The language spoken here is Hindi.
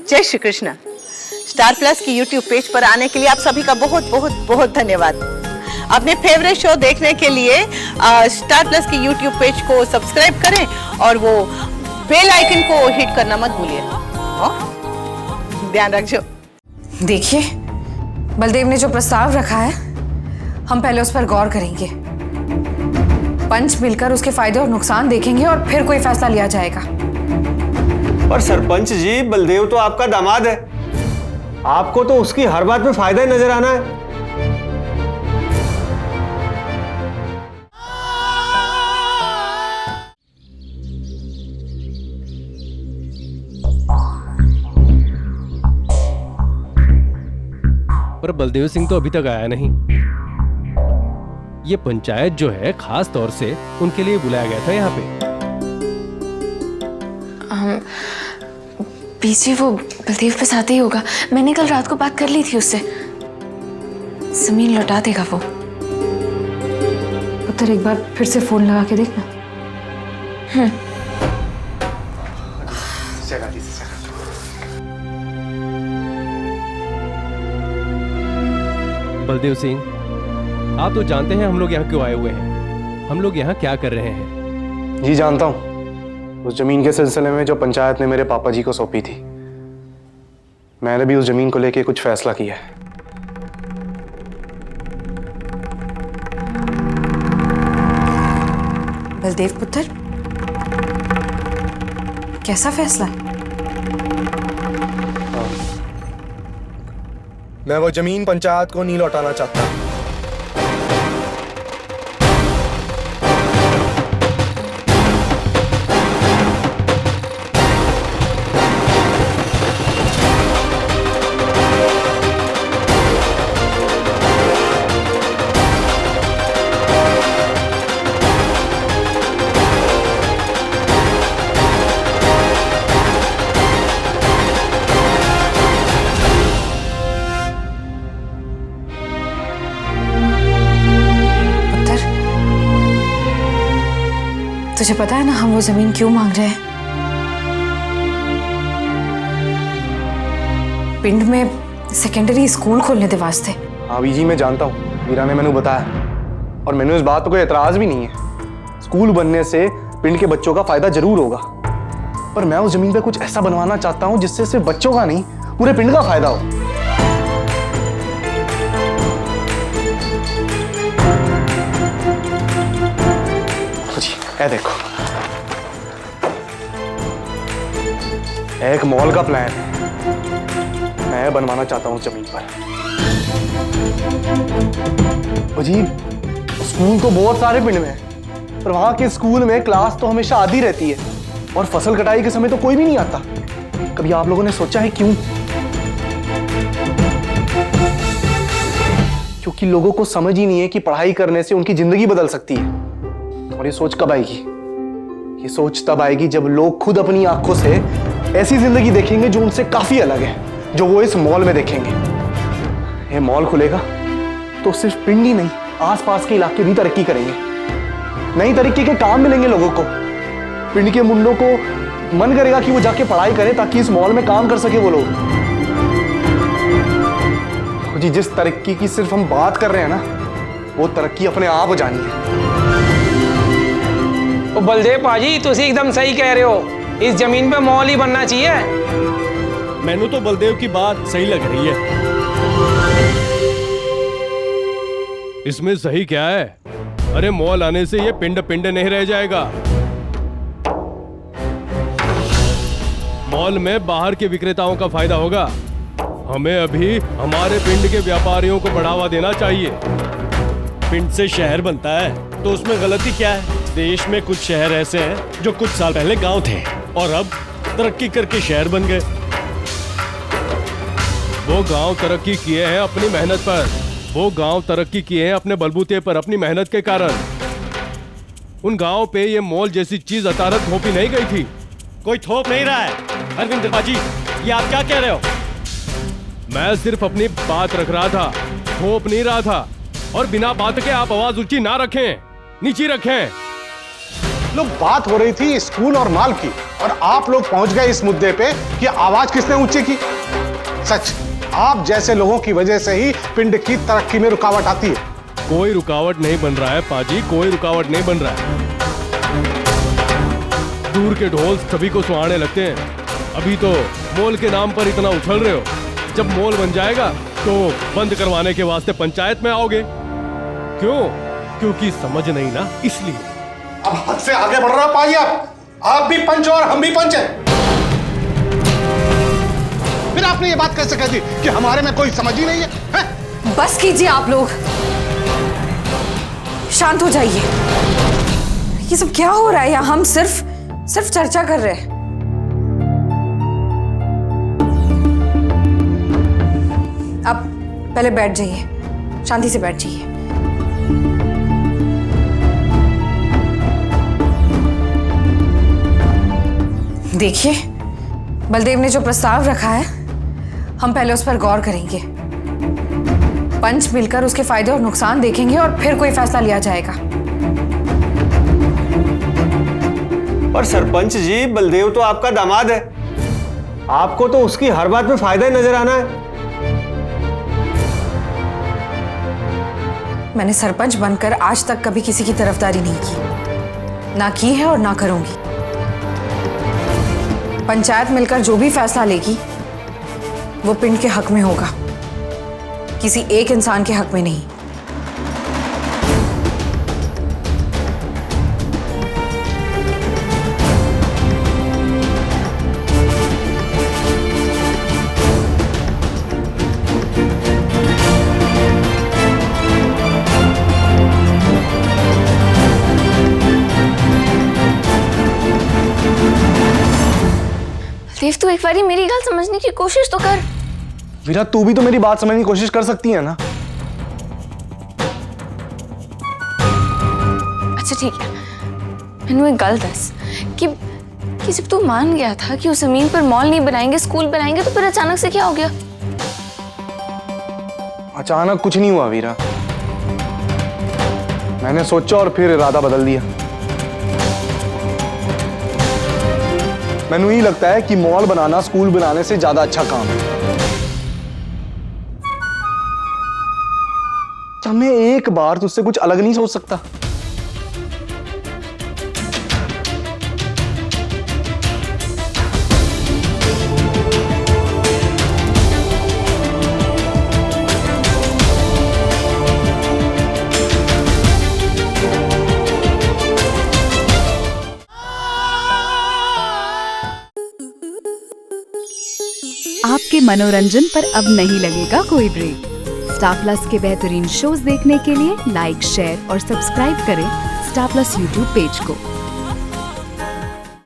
जय श्री कृष्ण। स्टार प्लस की यूट्यूब पेज पर आने के लिए आप सभी का बहुत बहुत बहुत धन्यवाद। अपने फेवरेट शो देखने के लिए स्टार प्लस की यूट्यूब पेज को सब्सक्राइब करें और वो बेल आइकन को हिट करना मत भूलिए। ध्यान रखिए। देखिए, बलदेव ने जो प्रस्ताव रखा है हम पहले उस पर गौर करेंगे। पंच मिलकर उसके फायदे और नुकसान देखेंगे और फिर कोई फैसला लिया जाएगा। पर सरपंच जी, बलदेव तो आपका दामाद है, आपको तो उसकी हर बात में फायदा ही नजर आना है। पर बलदेव सिंह तो अभी तक आया नहीं। ये पंचायत जो है खास तौर से उनके लिए बुलाया गया था यहाँ पे। पीछे वो बलदेव पे साथ ही होगा। मैंने कल रात को बात कर ली थी उससे। जमीन लौटा देगा वो। उत्तर एक बार फिर से फोन लगा के देखना। बलदेव सिंह, आप तो जानते हैं हम लोग यहाँ क्यों आए हुए हैं, हम लोग यहाँ क्या कर रहे हैं। जी जानता हूँ। उस जमीन के सिलसिले में जो पंचायत ने मेरे पापा जी को सौंपी थी, मैंने भी उस जमीन को लेके कुछ फैसला किया है। बलदेव पुत्र, कैसा फैसला? मैं वो जमीन पंचायत को नहीं लौटाना चाहता। तुझे पता है ना हम वो जमीन क्यों मांग रहे हैं? पिंड में सेकेंडरी स्कूल खोलने के वास्ते। हाँ बीजी, मैं जानता हूँ, मीरा ने मैंने बताया और मैंने इस बात पर कोई एतराज भी नहीं है। स्कूल बनने से पिंड के बच्चों का फायदा जरूर होगा, पर मैं उस जमीन पे कुछ ऐसा बनवाना चाहता हूँ जिससे सिर्फ बच्चों का नहीं, पूरे पिंड का फायदा हो। ये देखो, एक मॉल का प्लान मैं बनवाना चाहता हूँ जमीन पर। जी, स्कूल तो बहुत सारे पिंड में है, पर वहां के स्कूल में क्लास तो हमेशा आधी रहती है और फसल कटाई के समय तो कोई भी नहीं आता। कभी आप लोगों ने सोचा है क्यों? क्योंकि लोगों को समझ ही नहीं है कि पढ़ाई करने से उनकी जिंदगी बदल सकती है। और ये सोच कब आएगी? ये सोच तब आएगी जब लोग खुद अपनी आंखों से ऐसी जिंदगी देखेंगे जो उनसे काफी अलग है, जो वो इस मॉल में देखेंगे। ये मॉल खुलेगा तो सिर्फ पिंड ही नहीं, आसपास के इलाके भी तरक्की करेंगे। नई तरीके के काम मिलेंगे लोगों को। पिंड के मुंडों को मन करेगा कि वो जाके पढ़ाई करें ताकि इस मॉल में काम कर सके वो लोग। जी, जिस तरक्की की सिर्फ हम बात कर रहे हैं ना, वो तरक्की अपने आप हो जानी है। तो बलदेव पाजी, तुसी एकदम सही कह रहे हो, इस जमीन पे मॉल ही बनना चाहिए। मैनू तो बलदेव की बात सही लग रही है। इसमें सही क्या है? अरे मॉल आने से ये पिंड पिंड नहीं रह जाएगा। मॉल में बाहर के विक्रेताओं का फायदा होगा। हमें अभी हमारे पिंड के व्यापारियों को बढ़ावा देना चाहिए। पिंड से शहर बनता है तो उसमें गलती क्या है? देश में कुछ शहर ऐसे हैं जो कुछ साल पहले गांव थे और अब तरक्की करके शहर बन गए। वो गांव तरक्की किए हैं अपनी मेहनत पर। वो गांव तरक्की किए हैं अपने बलबूते पर, अपनी मेहनत के कारण। उन गांव पे ये मॉल जैसी चीज अचानक थोपी नहीं गई थी। कोई थोप नहीं रहा है। अरविंद पाजी, ये आप क्या कह रहे हो? मैं सिर्फ अपनी बात रख रहा था, थोप नहीं रहा था। और बिना बात के आप आवाज ऊंची ना रखें, नीची रखें। लोग बात हो रही थी स्कूल और माल की, और आप लोग पहुंच गए इस मुद्दे पे कि आवाज किसने ऊंची की। सच, आप जैसे लोगों की वजह से ही पिंड की तरक्की में रुकावट आती है। कोई रुकावट नहीं बन रहा है पाजी, कोई रुकावट नहीं बन रहा है। दूर के ढोल सभी को सुहाने लगते हैं। अभी तो मॉल के नाम पर इतना उछल रहे हो, जब मॉल बन जाएगा तो बंद करवाने के वास्ते पंचायत में आओगे। क्यों? क्योंकि समझ नहीं ना, इसलिए। अब हद से आगे बढ़ रहा हो पाजी आप भी पंच और हम भी पंच हैं। फिर आपने ये बात कैसे कह दी कि हमारे में कोई समझ ही नहीं है, हैं? बस कीजिए आप लोग, शांत हो जाइए। ये सब क्या हो रहा है यहाँ? हम सिर्फ चर्चा कर रहे हैं। आप पहले बैठ जाइए, शांति से बैठ जाइए। देखिए, बलदेव ने जो प्रस्ताव रखा है, हम पहले उस पर गौर करेंगे। पंच मिलकर उसके फायदे और नुकसान देखेंगे और फिर कोई फैसला लिया जाएगा। पर सरपंच जी, बलदेव तो आपका दामाद है, आपको तो उसकी हर बात में फायदा ही नजर आना है। मैंने सरपंच बनकर आज तक कभी किसी की तरफदारी नहीं की, ना की है और ना करूंगी। पंचायत मिलकर जो भी फैसला लेगी वो पिंड के हक में होगा, किसी एक इंसान के हक में नहीं। देव, तू एक बारी मेरी गल समझने की कोशिश तो कर। वीरा, तू भी तो मेरी बात समझने की कोशिश कर सकती है ना। अच्छा ठीक है, मैंने एक गल दस कि जब तू मान गया था कि उस जमीन पर मॉल नहीं बनाएंगे, स्कूल बनाएंगे, तो फिर अचानक से क्या हो गया? अचानक कुछ नहीं हुआ वीरा, मैंने सोचा और फिर इरादा बदल दिया। मैंने ही लगता है कि मॉल बनाना स्कूल बनाने से ज्यादा अच्छा काम है। क्या मैं एक बार तुझसे कुछ अलग नहीं सोच सकता? आपके मनोरंजन पर अब नहीं लगेगा कोई ब्रेक। स्टार प्लस के बेहतरीन शोज देखने के लिए लाइक, शेयर और सब्सक्राइब करें स्टार प्लस यूट्यूब पेज को।